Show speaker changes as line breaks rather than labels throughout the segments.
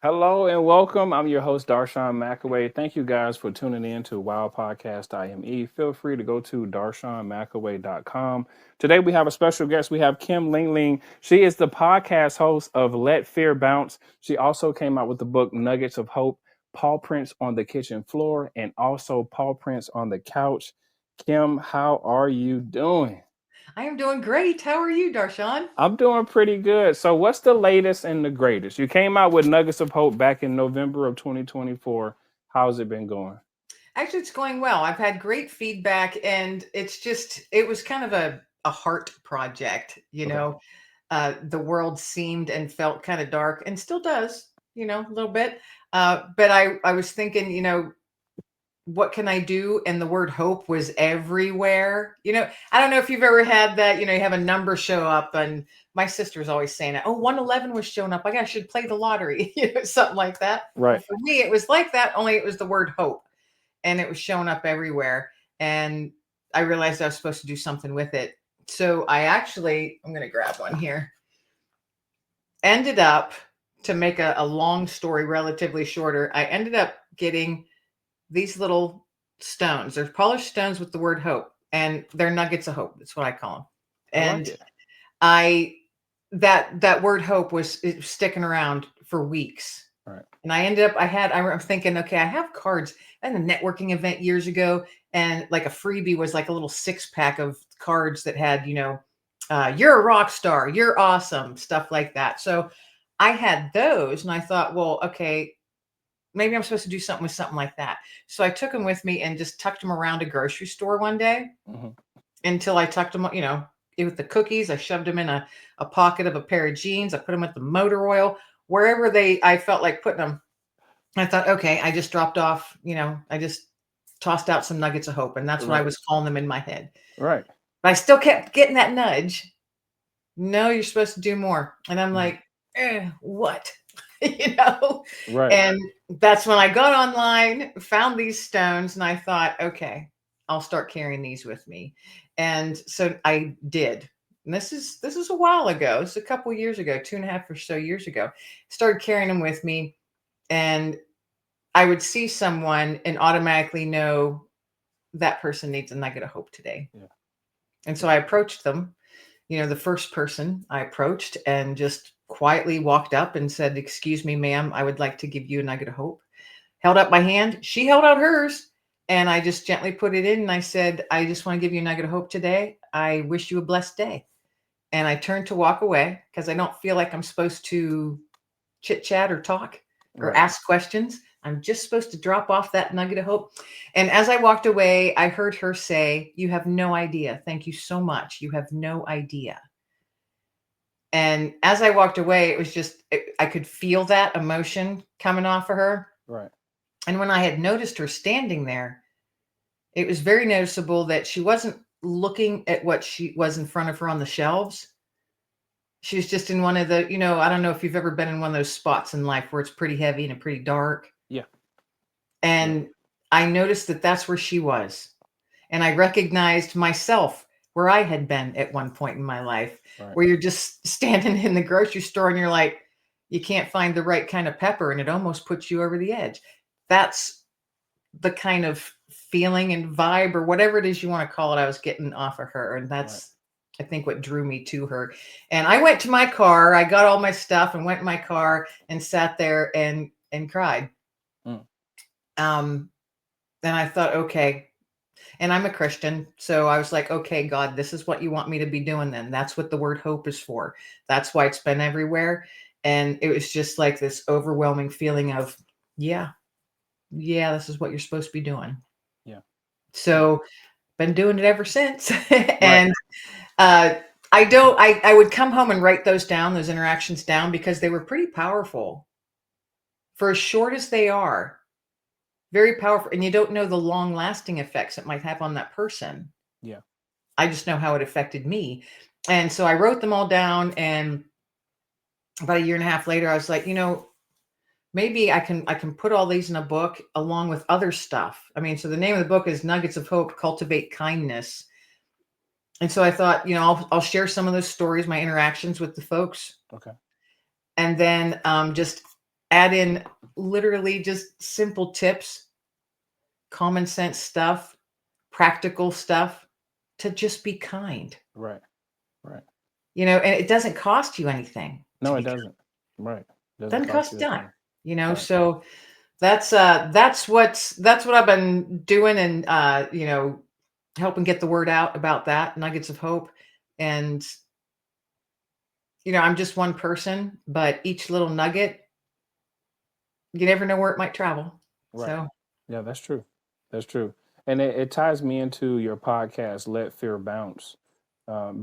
Hello and welcome. I'm your host, Darshawn McAway. Thank you guys for tuning in to Wow Podcast IME. Feel free to go to darshawnmcaway.com. Today we have a special guest. We have Kim Lengling. She is the podcast host of Let Fear Bounce. She also came out with the book Nuggets of Hope, Paw Prints on the Kitchen Floor, and also Paw Prints on the Couch. Kim, how are you doing?
I am doing great. How are you, Darshan?
I'm doing pretty good. So, what's the latest and the greatest? You came out with Nuggets of Hope back in November of 2024. How's it been going?
Actually, it's going well. I've had great feedback, and it was kind of a heart project.
Okay.
The world seemed and felt kind of dark and still does, a little bit. But I was thinking, what can I do? And the word hope was everywhere. I don't know if you've ever had that, you have a number show up, and my sister's always saying, oh, 111 was showing up. I should play the lottery, something like that. Well,
Right.
for me, it was like that, only it was the word hope, and it was showing up everywhere. And I realized I was supposed to do something with it. So I'm going to grab one here. Ended up, to make a long story relatively shorter, I ended up getting these little stones. They're polished stones with the word hope, and they're nuggets of hope. That's what I call them.
I like
And
it.
I that word hope was sticking around for weeks.
Right.
And I ended up, I'm thinking, okay, I have cards. I had a networking event years ago, and like a freebie was like a little 6-pack of cards that had, you're a rock star, you're awesome, stuff like that. So I had those, and I thought, well, okay, maybe I'm supposed to do something with something like that. So I took them with me and just tucked them around a grocery store one day
Hmm.
until I tucked them, with the cookies. I shoved them in a pocket of a pair of jeans. I put them with the motor oil, wherever I felt like putting them. I thought, okay, I just dropped off, I just tossed out some nuggets of hope. And that's what I
Right.
was calling them in my head.
Right.
But I still kept getting that nudge. No, you're supposed to do more. And I'm
Hmm.
like, what? you know?
Right.
And that's when I got online, found these stones, and I thought, okay, I'll start carrying these with me. And so I did. And this is a while ago. It's a couple years ago, 2.5 or so years ago. Started carrying them with me, and I would see someone and automatically know that person needs a nugget of hope today.
Yeah.
And so
Yeah.
I approached them, the first person I approached, and just quietly walked up and said, excuse me, ma'am, I would like to give you a nugget of hope. Held up my hand. She held out hers, and I just gently put it in. And I said, I just want to give you a nugget of hope today. I wish you a blessed day. And I turned to walk away because I don't feel like I'm supposed to chit chat or talk or
Right.
ask questions. I'm just supposed to drop off that nugget of hope. And as I walked away, I heard her say, you have no idea. Thank you so much. You have no idea. And as I walked away, it was just, I could feel that emotion coming off of her.
Right.
And when I had noticed her standing there, it was very noticeable that she wasn't looking at what she was in front of her on the shelves. She was just in one of the, I don't know if you've ever been in one of those spots in life where it's pretty heavy and pretty dark.
Yeah. Yeah.
And I noticed that that's where she was. And I recognized myself where I had been at one point in my life,
Right.
where you're just standing in the grocery store and you're like, you can't find the right kind of pepper, and it almost puts you over the edge. That's the kind of feeling and vibe, or whatever it is you want to call it, I was getting off of her. And
Right.
that's, I think, what drew me to her. And I went to my car, I got all my stuff and went in my car and sat there and cried.
Mm.
Um, then I thought, okay, and I'm a Christian. So I was like, okay, God, this is what you want me to be doing then. That's what the word hope is for. That's why it's been everywhere. And it was just like this overwhelming feeling of, yeah, yeah, this is what you're supposed to be doing.
Yeah. Yeah.
So been doing it ever since.
Right.
And uh I would come home and write those down, those interactions down, because they were pretty powerful for as short as they are. Very powerful. And you don't know the long lasting effects it might have on that person.
Yeah.
I just know how it affected me. And so I wrote them all down, and about a year and a half later I was like, maybe I can put all these in a book along with other stuff. I mean, so the name of the book is Nuggets of Hope, Cultivate Kindness. And so I thought, I'll share some of those stories, my interactions with the folks,
Okay.
and then just add in literally just simple tips, common sense stuff, practical stuff to just be kind.
Right. Right.
And it doesn't cost you anything to
No, it
be kind.
doesn't. Right. Doesn't
Doesn't
cost
cost
you
a
a
dime.
thing. Right.
So that's what I've been doing, and helping get the word out about that, nuggets of hope. And I'm just one person, but each little nugget, you never know where it might travel.
Right.
So
Yeah, that's true. That's true. And it ties me into your podcast, Let Fear Bounce.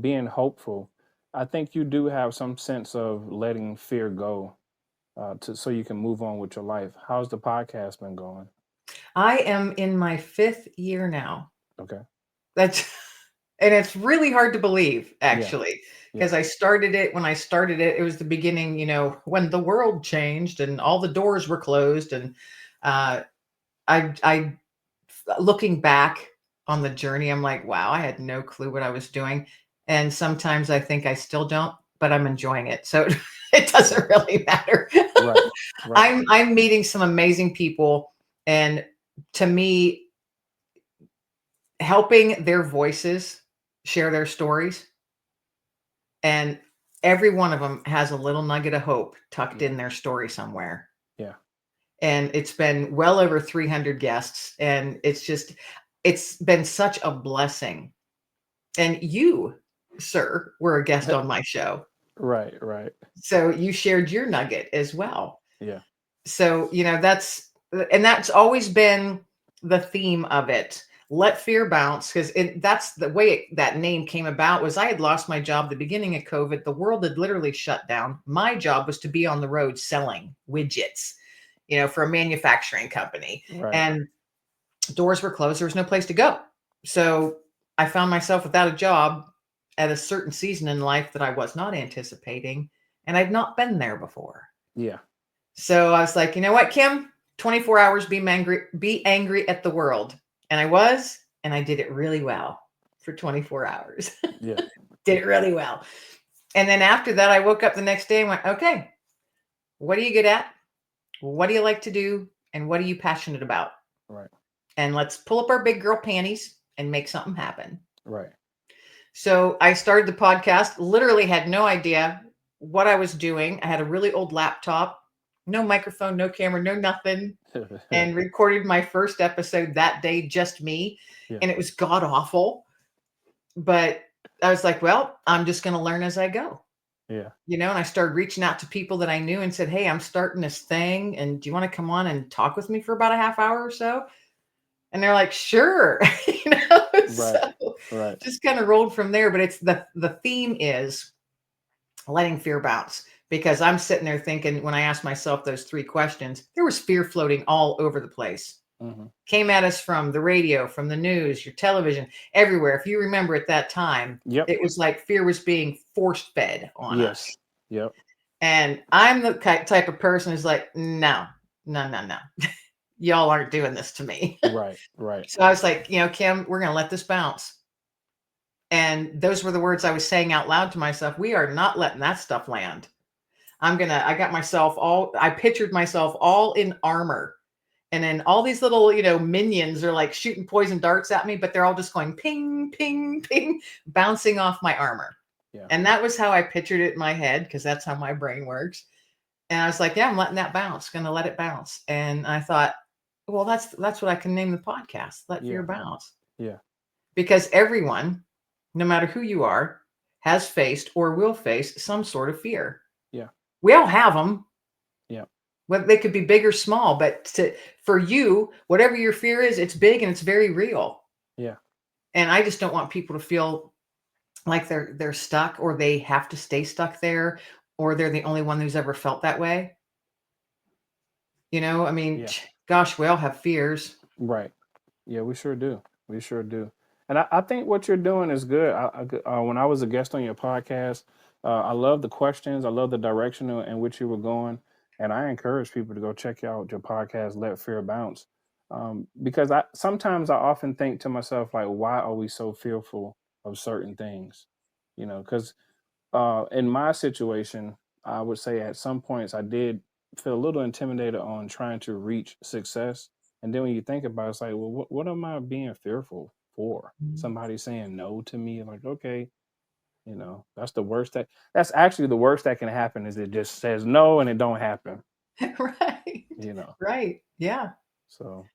Being hopeful. I think you do have some sense of letting fear go so you can move on with your life. How's the podcast been going?
I am in my fifth year now.
Okay.
That's and it's really hard to believe,
Yeah.
actually,
Yeah.
because I started it when I started it. It was the beginning, when the world changed and all the doors were closed. And uh, I looking back on the journey, I'm like, wow, I had no clue what I was doing. And sometimes I think I still don't, but I'm enjoying it. So it doesn't
Right.
really matter.
Right. Right.
I'm meeting some amazing people, and to me, helping their voices share their stories, and every one of them has a little nugget of hope tucked
Yeah.
in their story somewhere.
Yeah.
And it's been well over 300 guests, and it's been such a blessing. And you, sir, were a guest on my show.
Right. Right.
So you shared your nugget as well.
Yeah.
So, that's always been the theme of it. Let fear bounce, because that's the way that name came about. Was I had lost my job at the beginning of COVID. The world had literally shut down. My job was to be on the road selling widgets, for a manufacturing company.
Right.
And doors were closed. There was no place to go. So I found myself without a job at a certain season in life that I was not anticipating. And I'd not been there before.
Yeah.
So I was like, you know what, Kim? 24 hours, be angry at the world. And I was, and I did it really well for 24 hours.
Yeah.
Did it really well. And then after that, I woke up the next day and went, okay, what are you good at? What do you like to do? And what are you passionate about?
Right.
And let's pull up our big girl panties and make something happen.
Right.
So I started the podcast, literally had no idea what I was doing. I had a really old laptop, no microphone, no camera, no nothing, and recorded my first episode that day, just me.
Yeah.
And it was god awful. But I was like, well, I'm just going to learn as I go.
Yeah.
And I started reaching out to people that I knew and said, hey, I'm starting this thing. And do you want to come on and talk with me for about a half hour or so? And they're like, sure. So
Right. Right.
just kind of rolled from there. But it's the theme is letting fear bounce, because I'm sitting there thinking, when I asked myself those three questions, there was fear floating all over the place.
Hmm.
Came at us from the radio, from the news, your television, everywhere. If you remember at that time,
Yep.
it was like fear was being force fed on us.
Yes. Yep.
And I'm the type of person who's like, no, no, no, no. Y'all aren't doing this to me.
Right. Right.
So I was like, Kim, we're going to let this bounce. And those were the words I was saying out loud to myself. We are not letting that stuff land. I pictured myself all in armor. And then all these little, minions are like shooting poison darts at me, but they're all just going ping, ping, ping, bouncing off my armor.
Yeah.
And that was how I pictured it in my head, because that's how my brain works. And I was like, yeah, I'm letting that bounce, gonna let it bounce. And I thought, well, that's what I can name the podcast, Let Fear
Yeah.
Bounce.
Yeah.
Because everyone, no matter who you are, has faced or will face some sort of fear.
Yeah.
We all have them.
Yeah.
Well, they could be big or small, but for you, whatever your fear is, it's big and it's very real.
Yeah.
And I just don't want people to feel like they're stuck, or they have to stay stuck there, or they're the only one who's ever felt that way. I mean,
Yeah.
gosh, we all have fears.
Right. Yeah, we sure do. We sure do. And I think what you're doing is good. When I was a guest on your podcast, I love the questions. I love the direction in which you were going. And I encourage people to go check out your podcast, Let Fear Bounce. Because I often think to myself, like, why are we so fearful of certain things? Because in my situation, I would say at some points I did feel a little intimidated on trying to reach success. And then when you think about it, it's like, well, what am I being fearful for?
Mhm.
Somebody saying no to me? Like, okay, that's the worst that's actually the worst that can happen is it just says no and it don't happen,
Right.
you know.
Right. Yeah.
So,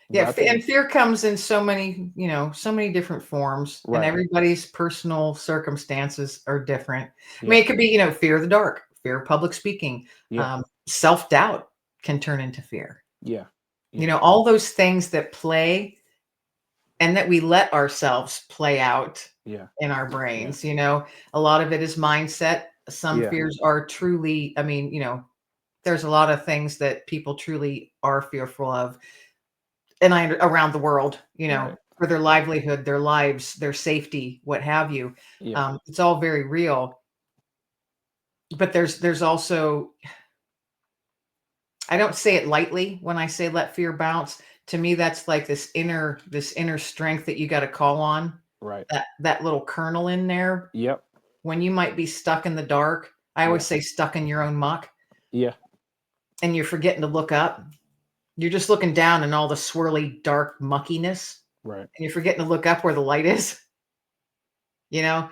Yeah,
but I think
and fear comes in so many, so many different forms, and
right.
everybody's personal circumstances are different. I mean,
Yeah.
it could be, fear of the dark, fear of public speaking,
Yeah.
self-doubt can turn into fear.
Yeah. Yeah.
All those things that play and that we let ourselves play out
Yeah.
in our
Yeah.
brains. A lot of it is mindset. Some
Yeah.
fears are truly, I mean, there's a lot of things that people truly are fearful of, and around the world,
Right.
for their
Right.
livelihood, their lives, their safety, what have you.
Yeah.
It's all very real, but there's also, I don't say it lightly when I say let fear bounce. To me, that's like this inner strength that you got to call on.
Right.
That little kernel in there
Yep.
when you might be stuck in the dark. I always
Yeah.
say stuck in your own muck,
Yeah.
and you're forgetting to look up. You're just looking down in all the swirly dark muckiness,
Right.
and you're forgetting to look up where the light is. You know,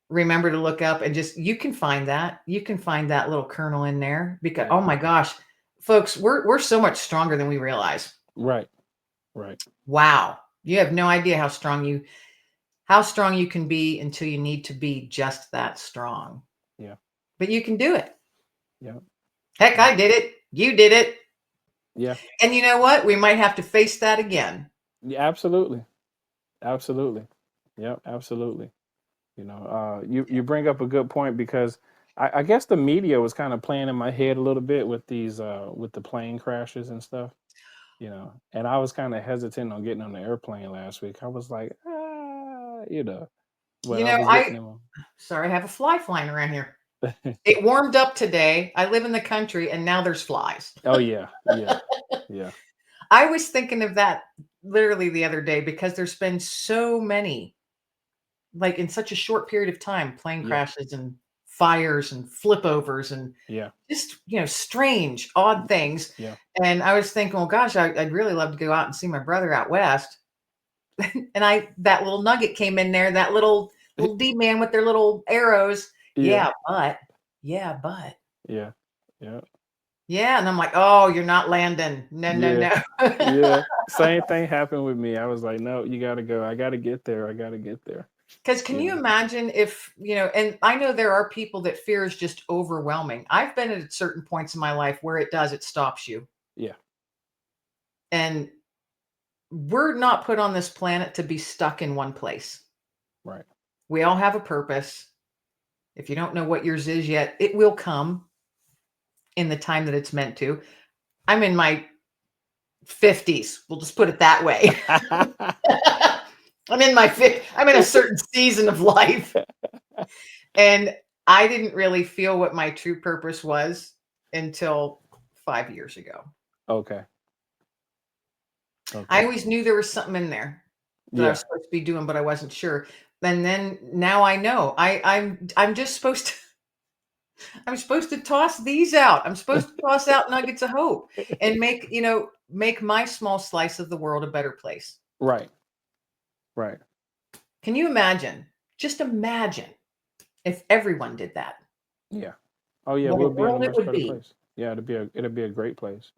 remember to look up and just you can find that little kernel in there, because
Yeah.
oh my gosh, folks, we're so much stronger than we realize.
Right. Right.
Wow. You have no idea how strong you can be until you need to be just that strong.
Yeah.
But you can do it.
Yeah.
Heck,
Yeah.
I did it. You did it.
Yeah.
And you know what? We might have to face that again.
Yeah. Absolutely. Absolutely. Yep. Absolutely. You bring up a good point because I guess the media was kind of playing in my head a little bit with these with the plane crashes and stuff, and I was kind of hesitant on getting on the airplane last week. I was like, but I was
I
getting them.
sorry, I have a fly flying around here. It warmed up today. I live in the country and now there's flies.
Oh yeah, yeah, yeah,
I was thinking of that literally the other day because there's been so many, like in such a short period of time, plane
yeah,
crashes and fires and flip overs and
yeah,
just, strange, odd things.
yeah,
And I was thinking, well, gosh, I'd really love to go out and see my brother out west. And that little nugget came in there, that little D man with their little arrows.
yeah,
Yeah, but.
yeah, yeah,
Yeah. And I'm like, oh, you're not landing. No, no,
yeah,
no.
yeah. Same thing happened with me. I was like, no, you got to go. I got to get there. I got to get there.
Because can
You
you
know.
imagine if, and I know there are people that fear is just overwhelming. I've been at certain points in my life where it stops you.
Yeah.
And we're not put on this planet to be stuck in one place.
Right.
We all have a purpose. If you don't know what yours is yet, it will come in the time that it's meant to. I'm in my 50s. We'll just put it that way. I'm in a certain season of life. And I didn't really feel what my true purpose was until 5 years ago.
Okay.
I
Okay.
always knew there was something in there that I was
Yeah.
supposed to be doing, but I wasn't sure. And then now I know. I'm just supposed to I'm supposed to toss these out. I'm supposed to toss out nuggets of hope and make my small slice of the world a better place.
Right. Right.
Can you imagine? Just imagine if everyone did that.
Yeah. Oh yeah,
What a
we'll be in a
world it
much
would
better
be.
place. Yeah, it'll be a great place.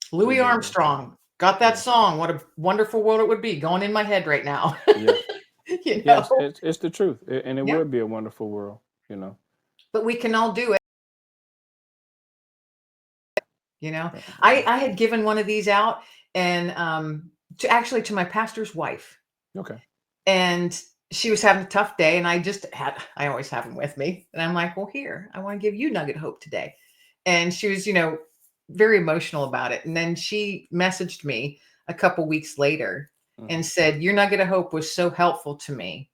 It'll
Louis
be a great place.
Armstrong got that
Yeah.
song. What a wonderful world it would be going in my head right now.
Yeah.
you know,
Yes, it's the truth, and it
yeah,
would be a wonderful world. You know.
but we can all do it. You know,
Yeah.
I had given one of these out and to my pastor's wife,
Okay.
and she was having a tough day, and I always have them with me, and I'm like, well, here, I want to give you nugget hope today. And she was, very emotional about it. And then she messaged me a couple weeks later
Hmm.
and said, your nugget of hope was so helpful to me.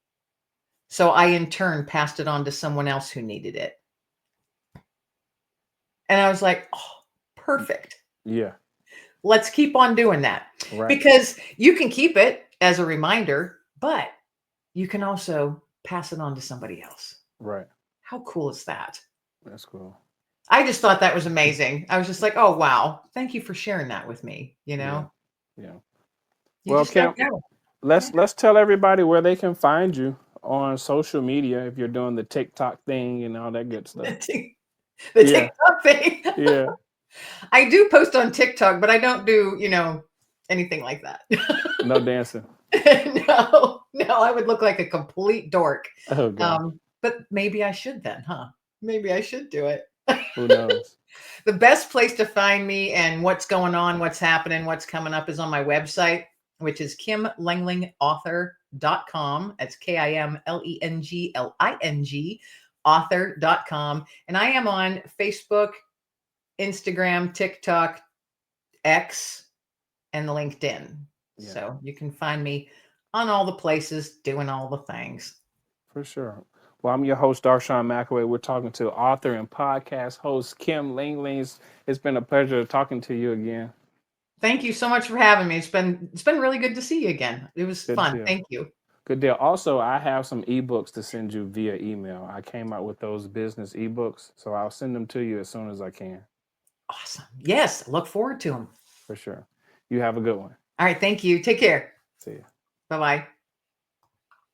So I in turn passed it on to someone else who needed it. And I was like, oh, perfect.
Yeah.
Let's keep on doing that,
Right.
because you can keep it as a reminder, but you can also pass it on to somebody else.
Right.
How cool is that?
That's cool.
I just thought that was amazing. I was just like, oh wow, thank you for sharing that with me.
Yeah. Yeah.
You
Well,
just don't
Kim,
know. Yeah.
let's tell everybody where they can find you on social media if you're doing the TikTok thing and all that good stuff.
The
Yeah.
TikTok thing.
Yeah.
I do post on TikTok, but I don't do, anything like that.
No dancing.
No, no, I would look like a complete dork.
Oh God.
But maybe I should then, huh? Maybe I should do it.
Who knows?
The best place to find me and what's going on, what's happening, what's coming up is on my website, which is kimlenglingauthor.com. That's KIMLENGLING author.com. And I am on Facebook, Instagram, TikTok, X, and LinkedIn.
Yeah,
So you can find me on all the places doing all the things.
for sure. Well, I'm your host, Darshawn McAway. We're talking to author and podcast host Kim Lengling. It's been a pleasure talking to you again.
Thank you so much for having me. It's been really good to see you again. It was
Good
fun.
deal.
Thank you.
Good deal. Also, I have some ebooks to send you via email. I came out with those business ebooks, so I'll send them to you as soon as I can.
Awesome. Yes, look forward to them.
For sure. You have a good one.
All right. Thank you. Take care.
See you.
Bye bye.